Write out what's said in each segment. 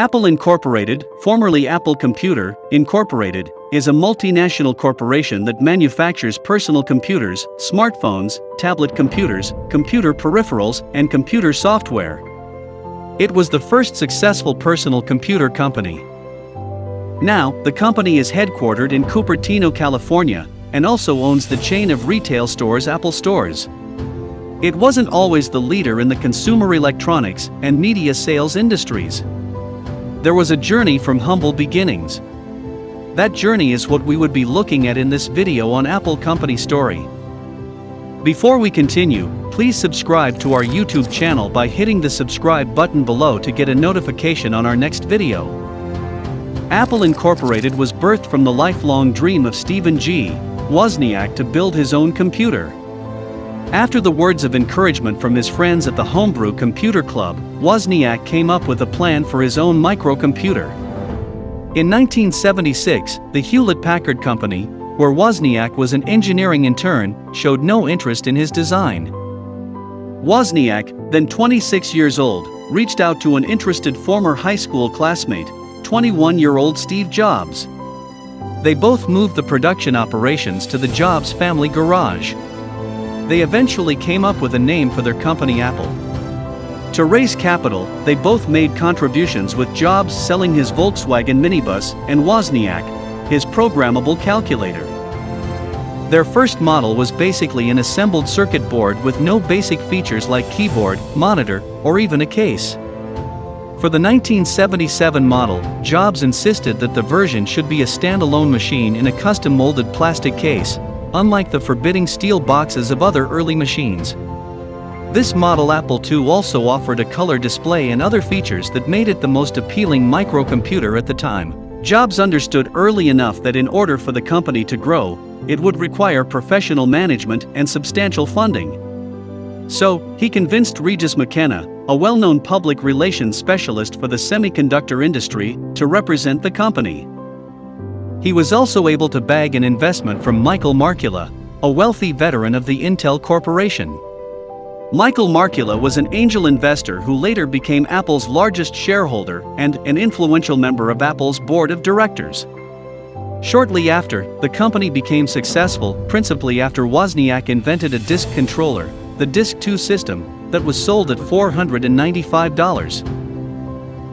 Apple Incorporated, formerly Apple Computer, Incorporated, is a multinational corporation that manufactures personal computers, smartphones, tablet computers, computer peripherals, and computer software. It was the first successful personal computer company. Now, the company is headquartered in Cupertino, California, and also owns the chain of retail stores Apple Stores. It wasn't always the leader in the consumer electronics and media sales industries. There was a journey from humble beginnings. That journey is what we would be looking at in this video on Apple Company Story. Before we continue, please subscribe to our YouTube channel by hitting the subscribe button below to get a notification on our next video. Apple Incorporated was birthed from the lifelong dream of Stephen G. Wozniak to build his own computer. After the words of encouragement from his friends at the Homebrew Computer Club, Wozniak came up with a plan for his own microcomputer. In 1976, the Hewlett-Packard Company, where Wozniak was an engineering intern, showed no interest in his design. Wozniak, then 26 years old, reached out to an interested former high school classmate, 21-year-old Steve Jobs. They both moved the production operations to the Jobs family garage. They eventually came up with a name for their company, Apple. To raise capital, they both made contributions, with Jobs selling his Volkswagen minibus and Wozniak his programmable calculator. Their first model was basically an assembled circuit board with no basic features like keyboard, monitor, or even a case. For the 1977 model, Jobs insisted that the version should be a standalone machine in a custom-molded plastic case, unlike the forbidding steel boxes of other early machines. This model Apple II also offered a color display and other features that made it the most appealing microcomputer at the time. Jobs understood early enough that in order for the company to grow, it would require professional management and substantial funding. So, he convinced Regis McKenna, a well-known public relations specialist for the semiconductor industry, to represent the company. He was also able to bag an investment from Michael Markkula, a wealthy veteran of the Intel Corporation. Michael Markkula was an angel investor who later became Apple's largest shareholder and an influential member of Apple's board of directors. Shortly after, the company became successful, principally after Wozniak invented a disk controller, the Disk2 system, that was sold at $495.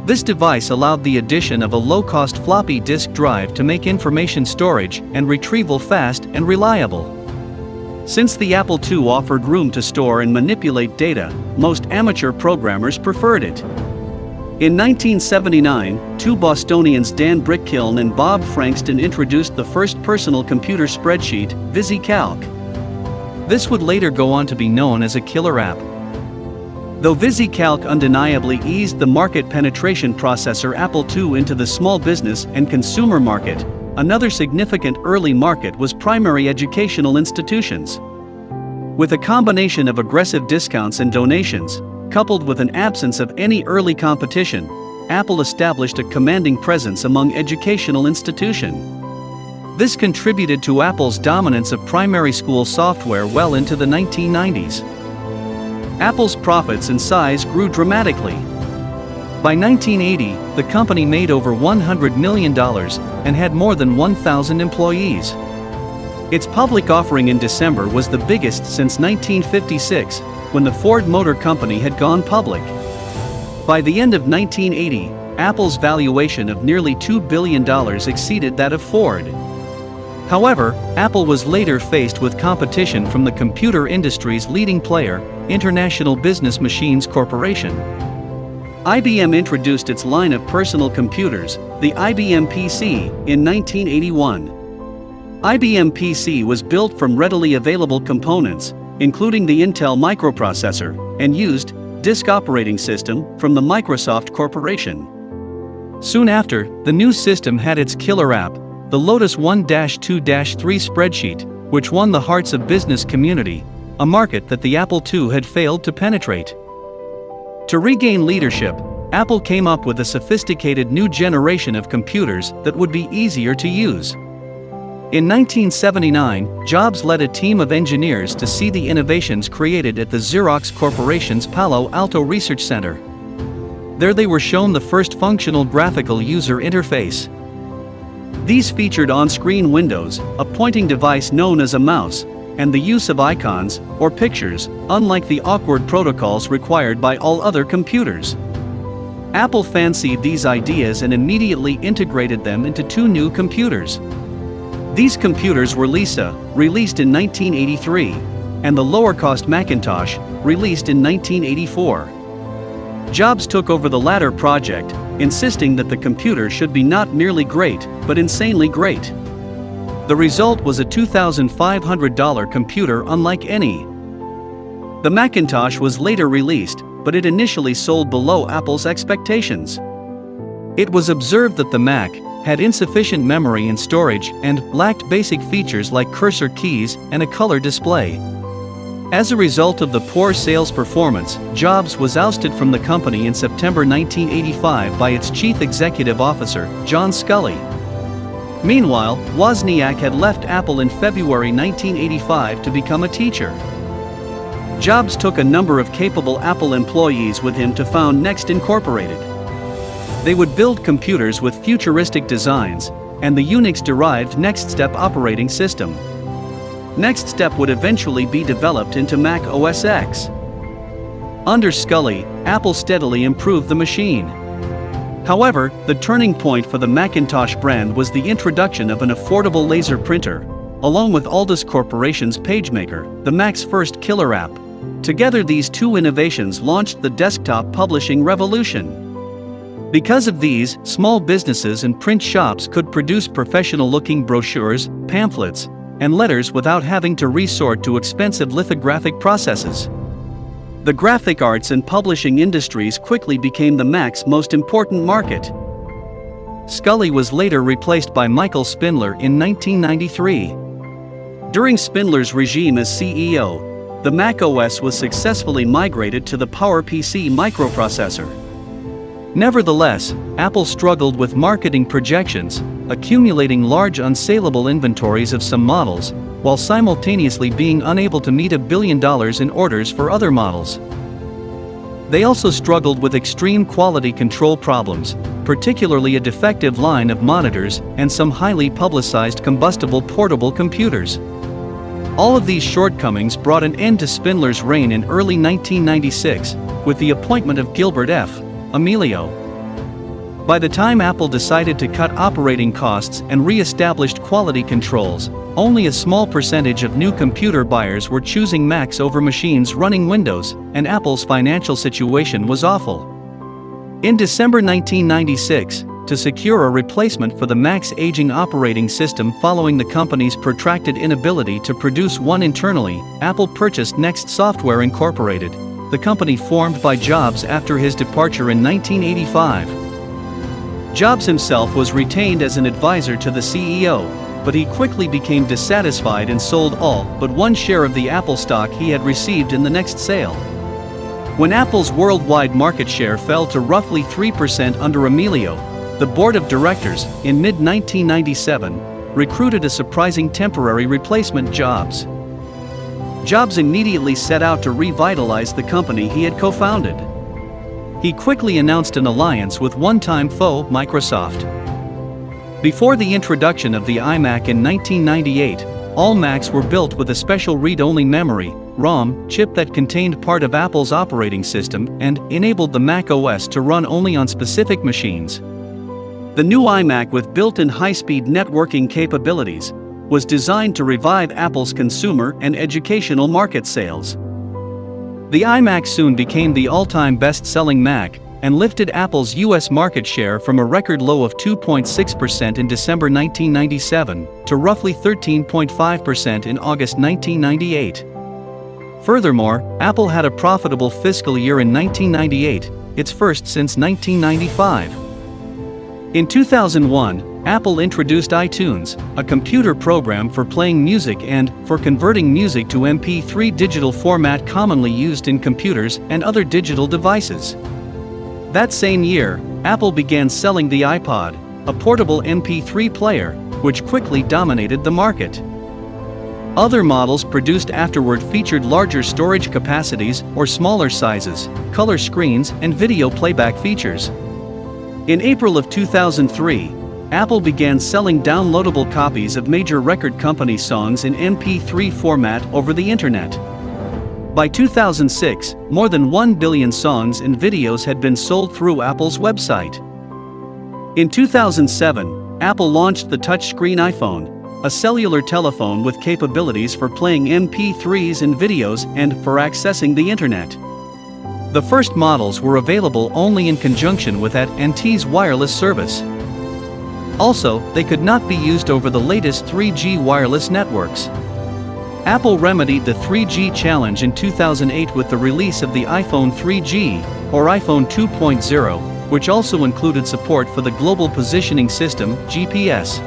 This device allowed the addition of a low-cost floppy disk drive to make information storage and retrieval fast and reliable. Since the Apple II offered room to store and manipulate data, most amateur programmers preferred it. In 1979, two Bostonians, Dan Brickkiln and Bob Frankston, introduced the first personal computer spreadsheet, VisiCalc. This would later go on to be known as a killer app. Though VisiCalc undeniably eased the market penetration, processor Apple II into the small business and consumer market, another significant early market was primary educational institutions. With a combination of aggressive discounts and donations, coupled with an absence of any early competition, Apple established a commanding presence among educational institutions. This contributed to Apple's dominance of primary school software well into the 1990s. Apple's profits and size grew dramatically. By 1980, the company made over $100 million and had more than 1,000 employees. Its public offering in December was the biggest since 1956, when the Ford Motor Company had gone public. By the end of 1980, Apple's valuation of nearly $2 billion exceeded that of Ford. However, Apple was later faced with competition from the computer industry's leading player, International Business Machines Corporation. IBM introduced its line of personal computers, the IBM PC, in 1981. IBM PC was built from readily available components, including the Intel microprocessor, and used disk operating system from the Microsoft Corporation. Soon after, the new system had its killer app, the Lotus 1-2-3 spreadsheet, which won the hearts of business community, a market that the Apple II had failed to penetrate. To regain leadership, Apple came up with a sophisticated new generation of computers that would be easier to use. In 1979, Jobs led a team of engineers to see the innovations created at the Xerox Corporation's Palo Alto Research Center. There they were shown the first functional graphical user interface. These featured on-screen windows, a pointing device known as a mouse, and the use of icons, or pictures, unlike the awkward protocols required by all other computers. Apple fancied these ideas and immediately integrated them into two new computers. These computers were Lisa, released in 1983, and the lower-cost Macintosh, released in 1984. Jobs took over the latter project, insisting that the computer should be not merely great, but insanely great. The result was a $2,500 computer unlike any. The Macintosh was later released, but it initially sold below Apple's expectations. It was observed that the Mac had insufficient memory and storage and lacked basic features like cursor keys and a color display. As a result of the poor sales performance, Jobs was ousted from the company in September 1985 by its chief executive officer, John Sculley. Meanwhile, Wozniak had left Apple in February 1985 to become a teacher. Jobs took a number of capable Apple employees with him to found Next Incorporated. They would build computers with futuristic designs, and the Unix-derived NextStep operating system. NextStep would eventually be developed into Mac OS X. Under Sculley, Apple steadily improved the machine. However, the turning point for the Macintosh brand was the introduction of an affordable laser printer, along with Aldus Corporation's PageMaker, the Mac's first killer app. Together these two innovations launched the desktop publishing revolution. Because of these, small businesses and print shops could produce professional-looking brochures, pamphlets, and letters without having to resort to expensive lithographic processes. The graphic arts and publishing industries quickly became the Mac's most important market. Sculley was later replaced by Michael Spindler in 1993. During Spindler's regime as CEO, the Mac OS was successfully migrated to the PowerPC microprocessor. Nevertheless, Apple struggled with marketing projections, accumulating large unsaleable inventories of some models, while simultaneously being unable to meet $1 billion in orders for other models. They also struggled with extreme quality control problems, particularly a defective line of monitors and some highly publicized combustible portable computers. All of these shortcomings brought an end to Spindler's reign in early 1996, with the appointment of Gilbert F. Amelio. By the time Apple decided to cut operating costs and re-established quality controls, only a small percentage of new computer buyers were choosing Macs over machines running Windows, and Apple's financial situation was awful. In December 1996, to secure a replacement for the Mac's aging operating system following the company's protracted inability to produce one internally, Apple purchased Next Software Incorporated, the company formed by Jobs after his departure in 1985. Jobs himself was retained as an advisor to the CEO, but he quickly became dissatisfied and sold all but one share of the Apple stock he had received in the next sale. When Apple's worldwide market share fell to roughly 3% under Amelio, the board of directors, in mid-1997, recruited a surprising temporary replacement, Jobs. Jobs immediately set out to revitalize the company he had co-founded. He quickly announced an alliance with one-time foe Microsoft. Before the introduction of the iMac in 1998, all Macs were built with a special read-only memory (ROM) chip that contained part of Apple's operating system and enabled the Mac OS to run only on specific machines. The new iMac with built-in high-speed networking capabilities was designed to revive Apple's consumer and educational market sales. The iMac soon became the all-time best-selling Mac and lifted Apple's US market share from a record low of 2.6% in December 1997 to roughly 13.5% in August 1998. Furthermore, Apple had a profitable fiscal year in 1998, its first since 1995. In 2001, Apple introduced iTunes, a computer program for playing music and for converting music to MP3 digital format commonly used in computers and other digital devices. That same year, Apple began selling the iPod, a portable MP3 player, which quickly dominated the market. Other models produced afterward featured larger storage capacities or smaller sizes, color screens, and video playback features. In April of 2003, Apple began selling downloadable copies of major record company songs in MP3 format over the internet. By 2006, more than 1 billion songs and videos had been sold through Apple's website. In 2007, Apple launched the touchscreen iPhone, a cellular telephone with capabilities for playing MP3s and videos and for accessing the internet. The first models were available only in conjunction with AT&T's wireless service. Also, they could not be used over the latest 3G wireless networks. Apple remedied the 3G challenge in 2008 with the release of the iPhone 3G, or iPhone 2.0, which also included support for the Global Positioning System, GPS.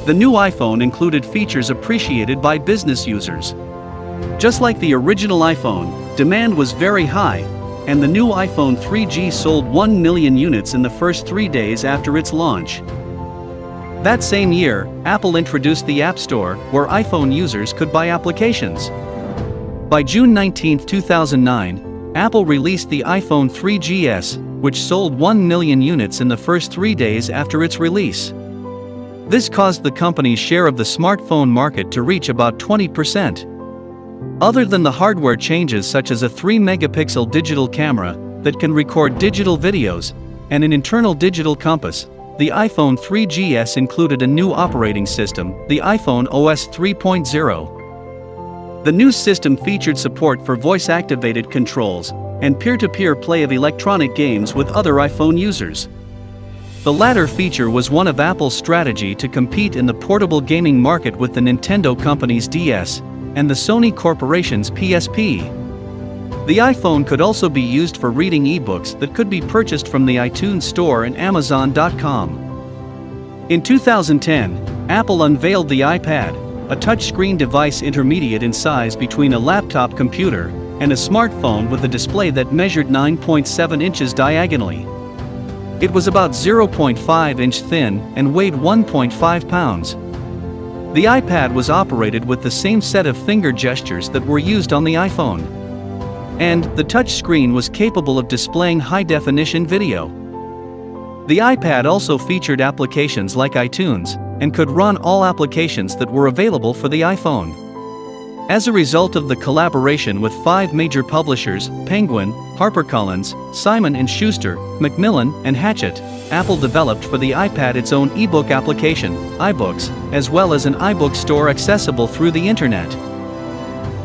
The new iPhone included features appreciated by business users. Just like the original iPhone, demand was very high, and the new iPhone 3G sold 1 million units in the first 3 days after its launch. That same year, Apple introduced the App Store, where iPhone users could buy applications. By June 19, 2009, Apple released the iPhone 3GS, which sold 1 million units in the first 3 days after its release. This caused the company's share of the smartphone market to reach about 20%. Other than the hardware changes such as a 3-megapixel digital camera that can record digital videos and an internal digital compass, the iPhone 3GS included a new operating system, the iPhone OS 3.0. The new system featured support for voice-activated controls and peer-to-peer play of electronic games with other iPhone users. The latter feature was one of Apple's strategy to compete in the portable gaming market with the Nintendo company's DS and the Sony Corporation's PSP. The iPhone could also be used for reading ebooks that could be purchased from the iTunes Store and Amazon.com. In 2010, Apple unveiled the iPad, a touchscreen device intermediate in size between a laptop computer and a smartphone with a display that measured 9.7 inches diagonally. It was about 0.5 inch thin and weighed 1.5 pounds. The iPad was operated with the same set of finger gestures that were used on the iPhone. And the touchscreen was capable of displaying high-definition video. The iPad also featured applications like iTunes and could run all applications that were available for the iPhone. As a result of the collaboration with 5 major publishers, Penguin, HarperCollins, Simon & Schuster, Macmillan, and Hachette, Apple developed for the iPad its own ebook application, iBooks, as well as an iBook store accessible through the internet.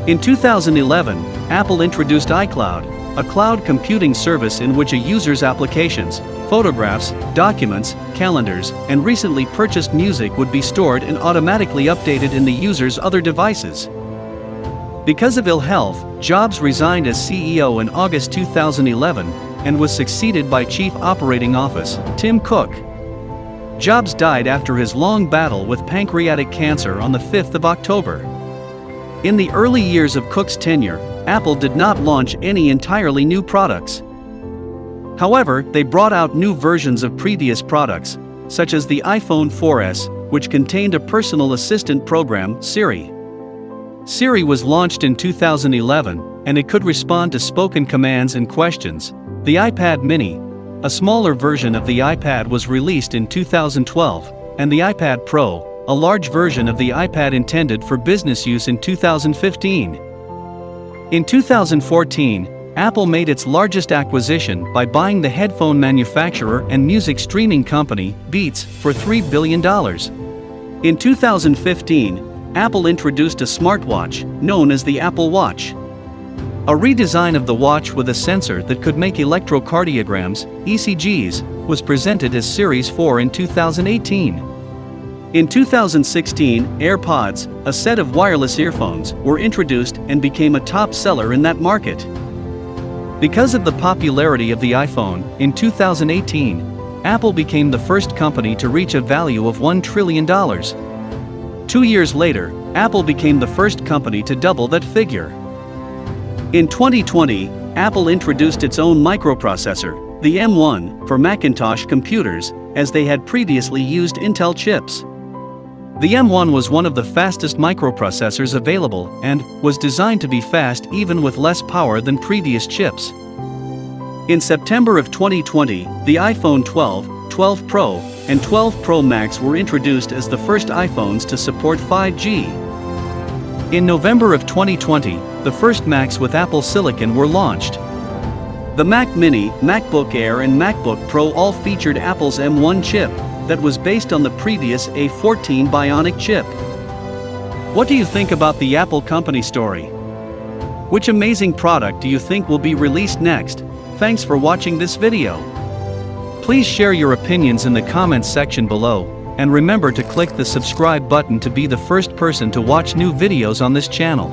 In 2011, Apple introduced iCloud, a cloud computing service in which a user's applications, photographs, documents, calendars, and recently purchased music would be stored and automatically updated in the user's other devices. Because of ill health, Jobs resigned as CEO in August 2011 and was succeeded by Chief Operating Officer Tim Cook. Jobs died after his long battle with pancreatic cancer on the 5th of October. In the early years of Cook's tenure, Apple did not launch any entirely new products. However, they brought out new versions of previous products, such as the iPhone 4S, which contained a personal assistant program, Siri. Siri was launched in 2011, and it could respond to spoken commands and questions. The iPad mini, a smaller version of the iPad, was released in 2012, and the iPad Pro, a large version of the iPad intended for business use, in 2015. In 2014, Apple made its largest acquisition by buying the headphone manufacturer and music streaming company, Beats, for $3 billion. In 2015, Apple introduced a smartwatch, known as the Apple Watch. A redesign of the watch with a sensor that could make electrocardiograms, ECGs, was presented as Series 4 in 2018. In 2016, AirPods, a set of wireless earphones, were introduced and became a top seller in that market. Because of the popularity of the iPhone, in 2018, Apple became the first company to reach a value of $1 trillion. 2 years later, Apple became the first company to double that figure. In 2020, Apple introduced its own microprocessor, the M1, for Macintosh computers, as they had previously used Intel chips. The M1 was one of the fastest microprocessors available and was designed to be fast even with less power than previous chips. In September of 2020, the iPhone 12, 12 Pro, and 12 Pro Max were introduced as the first iPhones to support 5G. In November of 2020, the first Macs with Apple Silicon were launched. The Mac Mini, MacBook Air and MacBook Pro all featured Apple's M1 chip that was based on the previous A14 Bionic chip. What do you think about the Apple company story? Which amazing product do you think will be released next? Thanks for watching this video. Please share your opinions in the comments section below, and remember to click the subscribe button to be the first person to watch new videos on this channel.